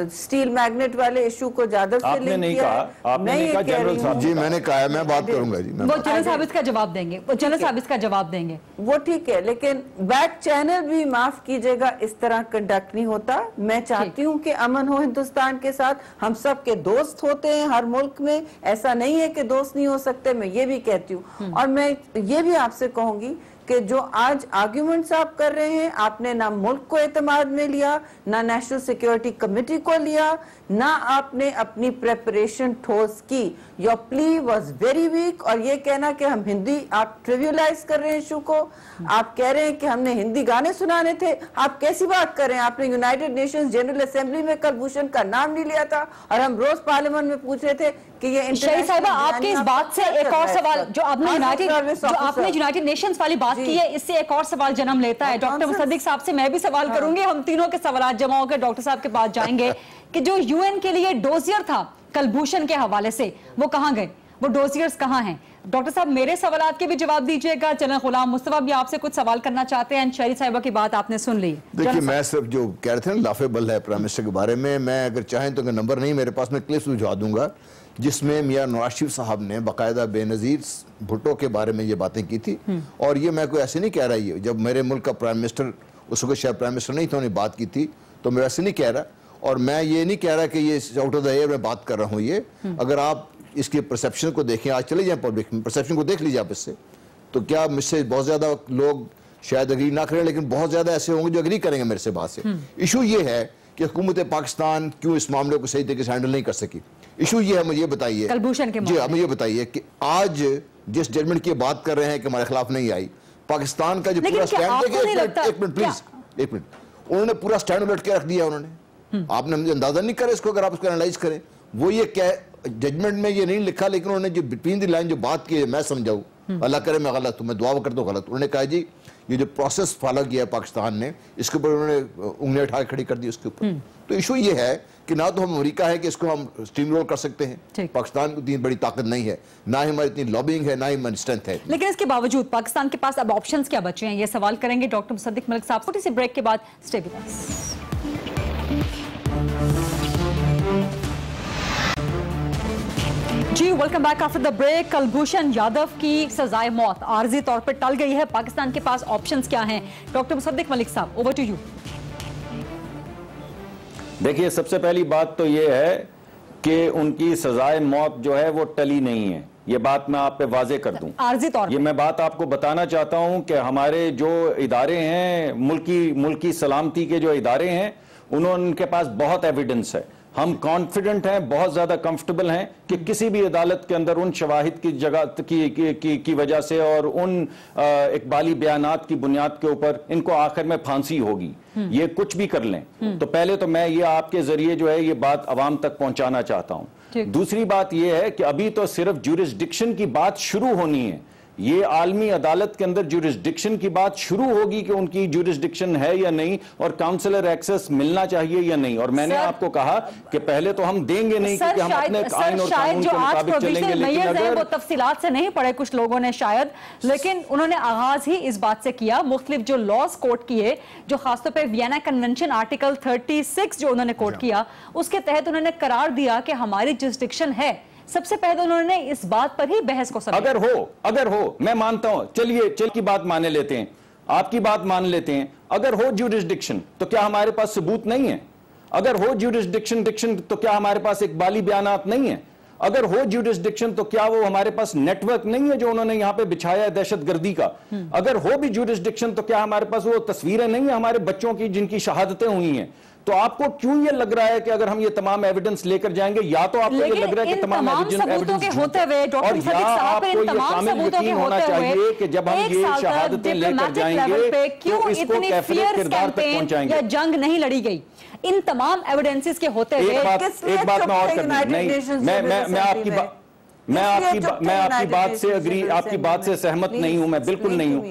स्टील मैग्नेट वाले इशू को जादव से लिंक किया है। मैं ये कह रही हूँ जी, मैंने कहा है, मैं बात करूंगा जी, वो जनरल साहब इसका जवाब देंगे, वो जनरल साहब इसका जवाब देंगे, वो ठीक है, लेकिन बैक चैनल भी माफ कीजिएगा इस तरह कंडक्ट नहीं होता। मैं चाहती हूँ कि अमन हो हिंदुस्तान के साथ, हम सब के दोस्त होते हैं हर मुल्क में, ऐसा नहीं है कि दोस्त नहीं हो सकते, मैं ये भी कहती हूँ। और मैं ये भी आपसे कहूंगी कि जो आज आर्ग्यूमेंट्स आप कर रहे हैं, आपने ना मुल्क को एतमाद में लिया, ना नेशनल सिक्योरिटी कमेटी को लिया, ना आपने अपनी प्रेपरेशन ठोस की। Your plea was very weak. और ये कहना कि हम हिंदी, आप ट्रिवियलाइज कर रहे हैं इशू को, आप कह रहे हैं कि हमने हिंदी गाने सुनाने थे। आप कैसी बात कर रहे हैं? आपने यूनाइटेड नेशंस जनरल असेंबली में कलभूषण का नाम नहीं लिया था, और हम रोज पार्लियामेंट में पूछ रहे थे कि ये शहरी साहिबा आपके इस बात से एक और सवाल, जो आपने यूनाइटेड नेशंस वाली बात की है, इससे एक और सवाल जन्म लेता है। डॉक्टर मुसद्दिक साहब से मैं भी सवाल करूंगी, हम तीनों के सवाल जमा होकर डॉक्टर साहब के पास जाएंगे कि जो यूएन के लिए डोजियर था कलभूषण के हवाले से, वो कहां गए, वो डोजियर्स कहां हैं? डॉक्टर साहब मेरे सवालात के भी जवाब दीजिएगा। जनरल गुलाम मुस्तफा भी आपसे कुछ सवाल करना चाहते हैं। शहरी साहिबा की बात आपने सुन ली। देखिए, मैं सिर्फ जो कह रहे थे ना लाफेबल है प्राइम मिनिस्टर के बारे में, मैं अगर चाहें तो अगर नंबर नहीं मेरे पास, मैं क्लिप्स भिजवा दूंगा जिसमें मियां नवाज शरीफ साहब ने बाकायदा बेनजीर भुट्टो के बारे में ये बातें की थी। और ये मैं कोई ऐसे नहीं कह रहा, ये जब मेरे मुल्क का प्राइम मिनिस्टर, उस वक्त शायद प्राइम मिनिस्टर नहीं था, उन्होंने बात की थी, तो मैं वैसे नहीं कह रहा। और मैं ये नहीं कह रहा कि ये आउट ऑफ द एयर में बात कर रहा हूँ। ये अगर आप इसके परसेप्शन को देखें, आज चले जाएं पब्लिक में, परसेप्शन को देख लीजिए आप इससे, तो क्या मुझसे बहुत ज़्यादा लोग शायद अग्री ना करें, लेकिन बहुत ज़्यादा ऐसे होंगे जो अग्री करेंगे मेरे से बात से। इशू ये है कि हुकूमत पाकिस्तान क्यों इस मामले को सही तरीके से हैंडल नहीं कर सकी। इशू ये है, मुझे ये बताइए जी, आप मुझे बताइए कि आज जिस जजमेंट की बात कर रहे हैं कि हमारे खिलाफ नहीं आई, पाकिस्तान का जो पूरा स्टैंड, एक मिनट प्लीज, एक मिनट, उन्होंने पूरा स्टैंड उलट के रख दिया उन्होंने। आपने मुझे अंदाजा नहीं करें इसको, अगर आप उसको एनालाइज करें, वो ये क्या जजमेंट में ये नहीं लिखा, लेकिन उन्होंने जो बिटवीन द लाइन जो बात की है, मैं समझाऊं, अल्लाह करे मैं गलत हूं, मैं दुआ करता हूं गलत। उन्होंने कहा जी ये जो प्रोसेस फॉलो किया पाकिस्तान ने, इसके ऊपर उन्होंने उंगलियां उठा खड़ी कर दी उसके ऊपर। तो इशू ये है कि ना तो हम अमेरिका है कि इसको हम स्टीम रोल कर सकते हैं, पाकिस्तान को इतनी बड़ी ताकत नहीं है, ना ही हमारी इतनी लॉबिंग है, ना ही हमारी स्ट्रेंथ है। लेकिन इसके बावजूद पाकिस्तान के पास अब ऑप्शंस क्या बचे हैं, ये सवाल करेंगे डॉक्टर मुसद्दिक मलिक साहब। छोटी सी ब्रेक के बाद स्टे विद अस। जी welcome back after the break. Kulbhushan Yadav की सजाए मौत आर्जी तौर पर टल गई है, पाकिस्तान के पास ऑप्शंस क्या हैं? डॉक्टर मुसद्दिक मलिक साहब, ओवर टू यू। देखिए, सबसे पहली बात तो ये है कि उनकी सजाए मौत जो है वो टली नहीं है, ये बात मैं आप पे वाजे कर दूं। आर्जी तौर ये मैं बात आपको बताना चाहता हूं कि हमारे जो इदारे हैं, मुल्की सलामती के जो इदारे हैं, उनके पास बहुत एविडेंस है। हम कॉन्फिडेंट हैं, बहुत ज्यादा कंफर्टेबल हैं कि किसी भी अदालत के अंदर उन शवाहिद की जगह की वजह से और उन इकबाली बयानात की बुनियाद के ऊपर इनको आखिर में फांसी होगी। ये कुछ भी कर लें। तो पहले तो मैं ये आपके जरिए जो है ये बात अवाम तक पहुंचाना चाहता हूं। दूसरी बात ये है कि अभी तो सिर्फ ज्यूरिसडिक्शन की बात शुरू होनी है, ये आलमी अदालत के अंदर जुरिस्डिक्शन की बात शुरू होगी कि उनकी जुरिस्डिक्शन है या नहीं और काउंसलर एक्सेस मिलना चाहिए या नहीं। और मैंने आपको कहा कि पहले तो हम देंगे नहीं क्योंकि हम अपने आइन और कानून के मुताबिक चलेंगे, लेकिन अगर वो तफसीलात से नहीं पढ़े कुछ लोगों ने शायद, लेकिन उन्होंने आगाज ही इस बात से किया, मुख्तलिफ जो लॉज कोट किए, जो खासतौर पर वियना कन्वेंशन आर्टिकल 36 जो उन्होंने कोट किया, उसके तहत उन्होंने करार दिया कि हमारी जुरिस्डिक्शन है। सबसे पहले उन्होंने इस बात पर ही बहस को समझा। अगर हो मैं मानता हूं, चलिए की बात मान लेते हैं, आपकी बात मान लेते हैं, अगर हो ज्यूरिसडिक्शन तो क्या हमारे पास सबूत नहीं है? अगर हो ज्यूरिसडिक्शन तो क्या हमारे पास इकबाली बयानात नहीं है? अगर हो ज्यूरिसडिक्शन तो क्या वो हमारे पास नेटवर्क नहीं है जो उन्होंने यहां पे बिछाया है दहशतगर्दी का? अगर हो भी ज्यूरिसडिक्शन तो क्या हमारे पास वो तस्वीरें नहीं है हमारे बच्चों की जिनकी शहादतें हुई हैं? तो आपको क्यों ये लग रहा है कि अगर हम ये तमाम एविडेंस लेकर जाएंगे, या तो आपको ये लग रहा है कि तमाम एविडेंस होते हुए और या आपको ये कामिल यकीन होना चाहिए कि जब हम ये शहादतें लेकर जाएंगे तो इसको कैफियत किरदार तक पहुंचाएंगे। जंग नहीं लड़ी गई इन तमाम एविडेंसेस के होते हुए। एक बात मैं और मैं आपकी बात से अग्री, आपकी बात से सहमत नहीं हूं, मैं बिल्कुल नहीं हूं।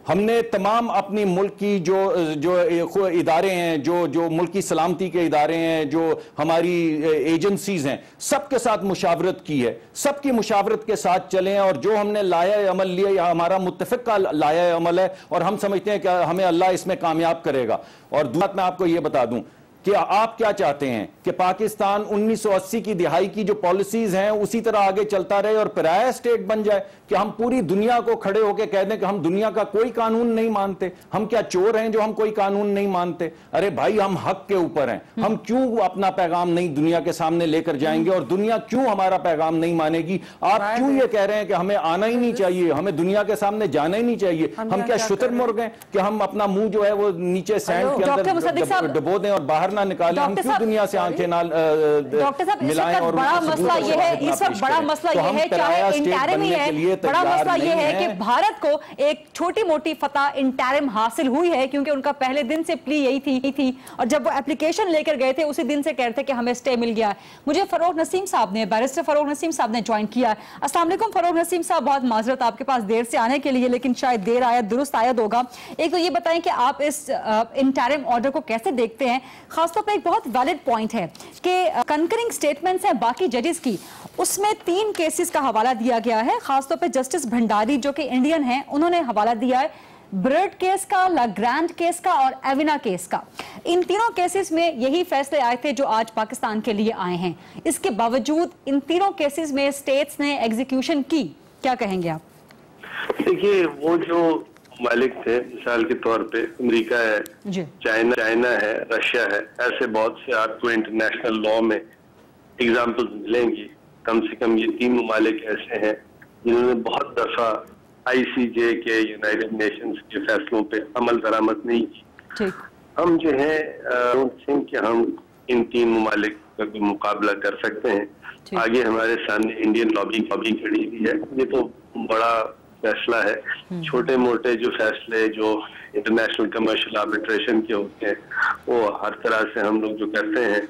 हमने तमाम अपनी मुल्क की जो इदारे हैं, जो मुल्क की सलामती के इदारे हैं, जो हमारी एजेंसीज हैं, सबके साथ मुशावरत की है, सबकी मुशावरत के साथ चले हैं और जो हमने लाया अमल लिया या हमारा मुत्तफिक का लाया अमल है और हम समझते हैं कि हमें अल्लाह इसमें कामयाब करेगा। और दूसरा मैं आपको यह बता दूं कि आप क्या चाहते हैं कि पाकिस्तान 1980 की दिहाई की जो पॉलिसीज हैं उसी तरह आगे चलता रहे और पराया स्टेट बन जाए, कि हम पूरी दुनिया को खड़े होकर कह दें कि हम दुनिया का कोई कानून नहीं मानते? हम क्या चोर हैं जो हम कोई कानून नहीं मानते? अरे भाई, हम हक के ऊपर हैं, हम क्यों अपना पैगाम नहीं दुनिया के सामने लेकर जाएंगे और दुनिया क्यों हमारा पैगाम नहीं मानेगी? आप क्यों ये कह रहे हैं कि हमें आना ही नहीं चाहिए, हमें दुनिया के सामने जाना ही नहीं चाहिए? हम क्या शुतुरमुर्ग हैं कि हम अपना मुंह जो है वो नीचे सैंड के अंदर डुबो दें और बाहर ना निकालें? हम क्यों दुनिया से आंखें ना मिलाएं? और बड़ा मसला ये है, इस वक्त बड़ा मसला ये है, चाहे इंटरिम ही है, बड़ा मसला ये है कि भारत को एक छोटी मोटी फतह इंटरिम हासिल हुई है क्योंकि उनका पहले दिन से प्ली यही थी और जब वो एप्लीकेशन लेकर गए थे उसी दिन से कह रहे थे कि हमें स्टे मिल गया है। मुझे फरोग नसीम साहब ने, बैरिस्टर फरोग नसीम साहब ने ज्वाइन किया है। अस्सलाम वालेकुम फरोग नसीम साहब, बहुत माजरत आपके पास देर से आने के लिए, लेकिन शायद देर आया दुरुस्त आयद होगा। एक तो ये बताएं कि आप इस इंटरिम ऑर्डर को कैसे देखते हैं? खासतौर पर एक बहुत वैलिड पॉइंट है कि कंकरिंग स्टेटमेंट्स हैं बाकी जजेस की, उसमें 3 केसेस का हवाला दिया गया है। खासतौर पे जस्टिस भंडारी जो कि इंडियन हैं, उन्होंने हवाला दिया है ब्रड केस का, लाग्रांड केस का और एविना केस का। इन तीनों केसेस में यही फैसले आए थे जो आज पाकिस्तान के लिए आए हैं। इसके बावजूद इन तीनों केसेस में स्टेट्स ने एग्जीक्यूशन की। क्या कहेंगे आप? देखिए, वो जो मालिक थे, मिसाल के तौर पे अमेरिका है, चाइना है, रशिया है, ऐसे बहुत से आपको इंटरनेशनल लॉ में एग्जाम्पल्स मिलेंगी। कम से कम ये 3 ममालिक ऐसे हैं जिन्होंने बहुत दफा ICJ के, यूनाइटेड नेशंस के फैसलों पे अमल दरामद नहीं की। हम जो है कि हम इन 3 ममालिक का मुकाबला कर सकते हैं। आगे हमारे सामने इंडियन लॉबी खड़ी हुई है। ये तो बड़ा फैसला है। छोटे मोटे जो फैसले जो इंटरनेशनल कमर्शियल आर्बिट्रेशन के होते हैं वो हर तरह से हम लोग जो करते हैं,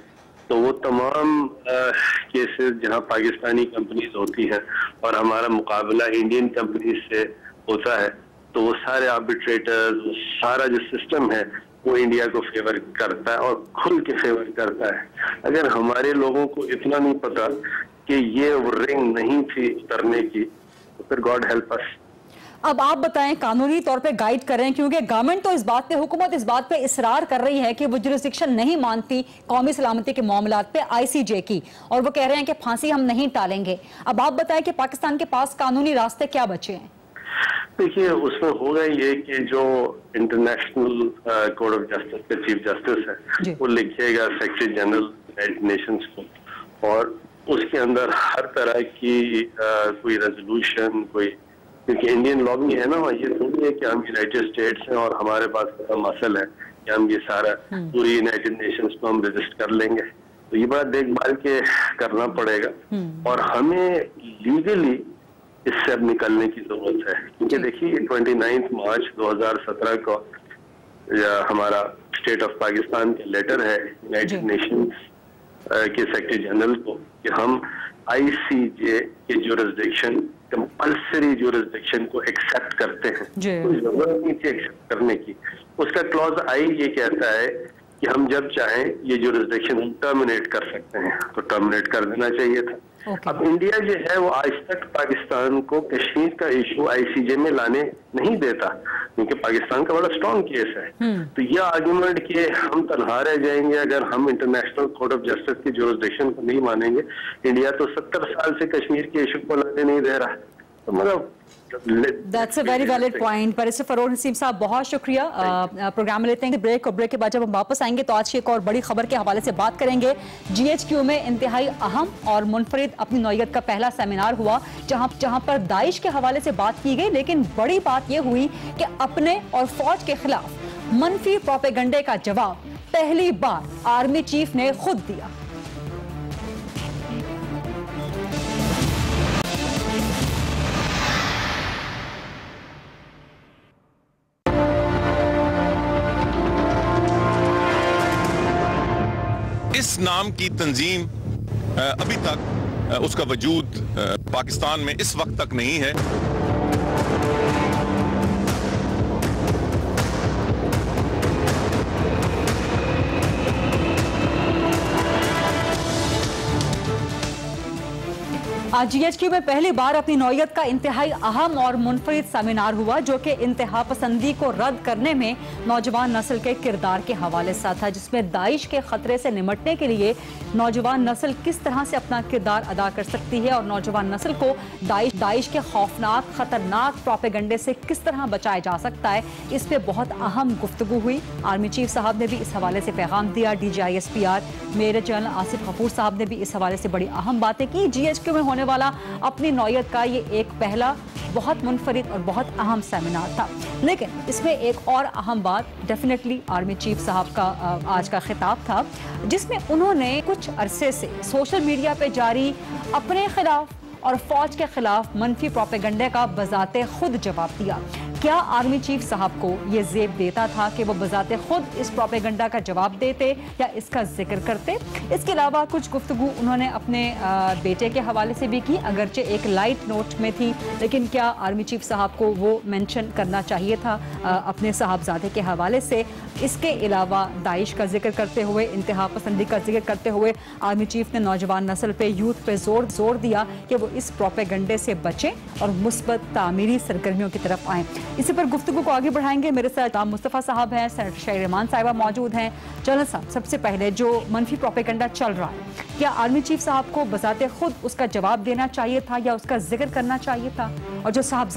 तो वो तमाम केसेस जहां पाकिस्तानी कंपनीज होती हैं और हमारा मुकाबला इंडियन कंपनीज से होता है, तो वो सारे आर्बिट्रेटर्स, वो सारा जो सिस्टम है वो इंडिया को फेवर करता है और खुल के फेवर करता है। अगर हमारे लोगों को इतना नहीं पता कि ये रिंग नहीं थी उतरने की, तो फिर गॉड हेल्प अस। अब आप बताएं, कानूनी तौर पे गाइड करें, क्योंकि गवर्नमेंट तो इस बात पे, हुकूमत इस बात पे इसरार कर रही है कि वो जुरिस्डिक्शन नहीं मानती कौमी सलामती के मामलात पे ICJ की, और वो कह रहे हैं कि फांसी हम नहीं टालेंगे। अब आप बताएं कि पाकिस्तान के पास कानूनी रास्ते क्या बचे हैं? देखिए, उसमें होगा ये कि जो इंटरनेशनल कोर्ट ऑफ जस्टिस के चीफ जस्टिस है वो लिखेगा सेक्रेटरी जनरल यूनाइटेड नेशंस को, और उसके अंदर हर तरह की कोई रेजोल्यूशन, कोई, क्योंकि इंडियन लॉ भी है ना, ये थोड़ी है कि हम यूनाइटेड स्टेट्स हैं और हमारे पास मसल है कि हम ये सारा पूरी यूनाइटेड नेशंस को हम रजिस्ट कर लेंगे। तो ये बड़ा देखभाल के करना पड़ेगा और हमें लीगली इससे अब निकलने की जरूरत है। क्योंकि देखिए, 29 मार्च 2017 को हमारा स्टेट ऑफ पाकिस्तान का लेटर है यूनाइटेड नेशंस के सेक्रेटरी जनरल को कि हम ICJ के जुरिसडिक्शन, कंपल्सरी जुरिसडिक्शन को एक्सेप्ट करते हैं। कोई जरूरत नहीं थी एक्सेप्ट करने की। उसका क्लॉज I ये कहता है कि हम जब चाहें ये जुरिसडिक्शन टर्मिनेट कर सकते हैं, तो टर्मिनेट कर देना चाहिए था। अब इंडिया जो है वो आज तक पाकिस्तान को कश्मीर का इशू ICJ में लाने नहीं देता, क्योंकि पाकिस्तान का बड़ा स्ट्रॉन्ग केस है। तो यह आर्गुमेंट कि हम तनहा रह जाएंगे अगर हम इंटरनेशनल कोर्ट ऑफ जस्टिस की जुरिसडिक्शन को नहीं मानेंगे। इंडिया तो 70 साल से कश्मीर के इशू को लाने नहीं दे रहा, तो मतलब That's a very valid point। Barrister Farogh Naseem साहब, बहुत शुक्रिया। प्रोग्राम में लेते हैं ब्रेक, और ब्रेक के बाद जब हम वापस आएंगे तो आज की एक और बड़ी खबर के हवाले से बात करेंगे। GHQ में इंतहाई अहम और मुनफरिद अपनी नौयत का पहला सेमिनार हुआ, जहां पर दाइश के हवाले से बात की गई, लेकिन बड़ी बात यह हुई कि अपने और फौज के खिलाफ मनफी प्रोपेगंडे का जवाब पहली बार आर्मी चीफ ने खुद दिया। इस नाम की तंजीम अभी तक उसका वजूद पाकिस्तान में इस वक्त तक नहीं है। आज GHQ में पहली बार अपनी नौयत का इंतहाई अहम और मुनफरिद सेमिनार हुआ, जो कि इंतहा पसंदी को रद्द करने में नौजवान नस्ल के किरदार के हवाले से था, जिसमें दाइश के खतरे से निमटने के लिए नौजवान नस्ल किस तरह से अपना किरदार अदा कर सकती है और नौजवान नस्ल को दाइश के खौफनाक खतरनाक प्रोपेगंडे से किस तरह बचाया जा सकता है, इस पे बहुत अहम गुफ्तगू हुई। आर्मी चीफ साहब ने भी इस हवाले से पैगाम दिया। DG ISPR major general Asif Ghafoor साहब ने भी इस हवाले से बड़ी अहम बातें की। GHQ में होने वाला अपनी नौयत का ये एक पहला बहुत मुनफरिद और बहुत अहम सेमिनार था, लेकिन इसमें एक और अहम बात डेफिनेटली आर्मी चीफ साहब का आज का खिताब था, जिसमें उन्होंने कुछ अरसे से सोशल मीडिया पे जारी अपने खिलाफ और फौज के खिलाफ मनफी प्रोपेगंडे का बजाते खुद जवाब दिया। क्या आर्मी चीफ साहब को ये जेब देता था कि वो बजाते खुद इस प्रोपेगंडा का जवाब देते या इसका जिक्र करते? इसके अलावा कुछ गुफ्तगू उन्होंने अपने बेटे के हवाले से भी की, अगरचे एक लाइट नोट में थी, लेकिन क्या आर्मी चीफ साहब को वो मेंशन करना चाहिए था अपने साहबजादे के हवाले से? इसके अलावा दाइश का जिक्र करते हुए, इंतहा पसंदी का जिक्र करते हुए आर्मी चीफ ने नौजवान नस्ल पे, यूथ पे जोर दिया कि वो इस प्रोपेगंडे से बचें और मुस्बत तामीरी सरगर्मियों की तरफ आएँ। इसी पर गुफ्तगू को आगे बढ़ाएंगे। मेरे साथ मुस्तफ़ा साहब हैं, सेनेटर शाहिर रहमान साहिबा मौजूद हैं। जनरल साहब, सबसे पहले जो मनफी प्रोपेगंडा चल रहा है, क्या आर्मी चीफ साहब को बजाते खुद उसका जवाब देना चाहिए था या उसका जिक्र करना चाहिए था? और जो साहब